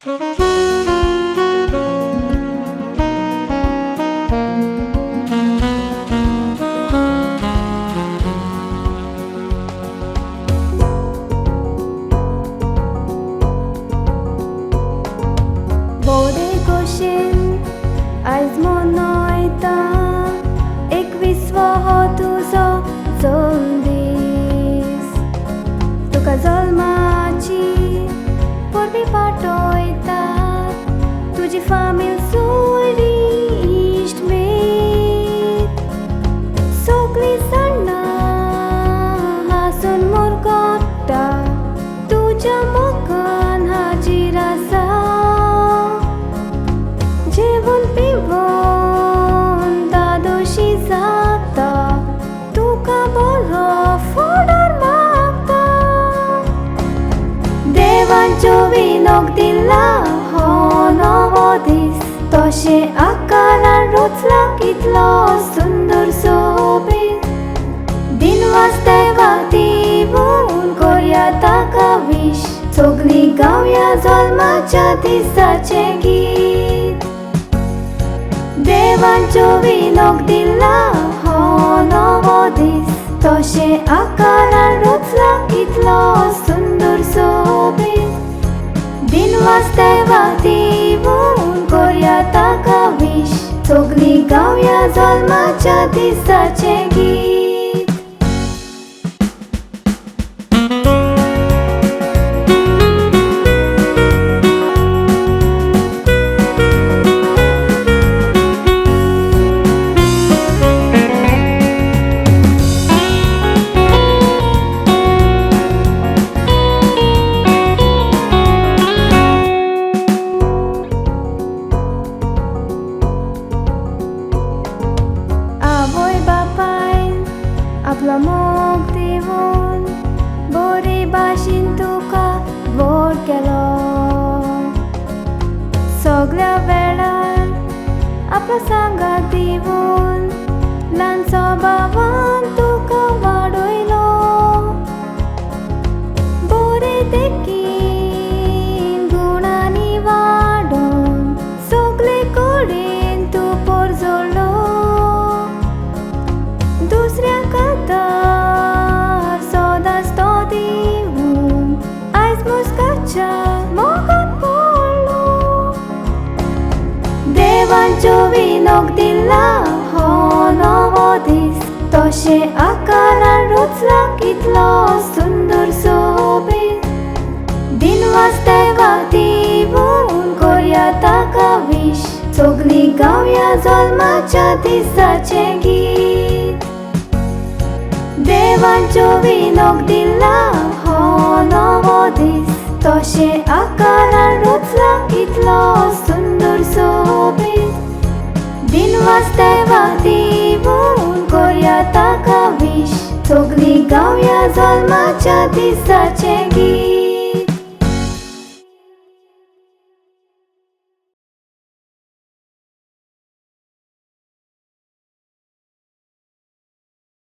बोरे कुशीन आयज मनयता 21 हो तुजो जल्दीस तुका जल्माची परबी पाठयतात तुजी फामील सोयरी इश्टमेट सगळीं जाणा हांसून मुरगट्टा तुज्या मोगान हाजीर आसा जेवण पिवून दादोशी जाता तुका बरो फुडार मागता देवांच्यो विनोक दिला हो नवो दीस तशें आकारान रुचला कितलो सुंदर सोबीत दिनवास देवाक दिवून करया ताका विश सगळीं गावया जल्माच्या दिसाचें गीत देवांच्यो विनोक दिला हो नवो दीस तशें आकारान रुचला कितलो सुंदर सोबीत दिनवास देवाक दिवून करया ताका विश सगळीं गावया जल्माच्या दिसाचें गीत आपलो मोग दिवून बरे भाशेन तुका व्हड केलो सगळ्या वेळार आपलो सांगात दिवून ल्हानसो भावान तुका वाडयलो बरे देखीन गुणांनी वाडून सगळे कडेन तूं परजळ्ळो दुसऱ्या खातर सदांच तो दिवून आयज मुस्काच्या मोगान पडलो देवांच्यो विनोक दिला हो नवो दीस तशें आकारान रुचला कितलो सुंदर सोबीत दिनवास देवाक दिवून करया ताका विश सगळीं गावया जल्माच्या दिसाचें गीत देवांच्यो विनोक दिला हो नवो दीस तशें आकारान रुचला कितलो सुंदर सोबीत दिनवास देवाक दिवून करया ताका विश सगळीं गावया जल्माच्या दिसाचें गीत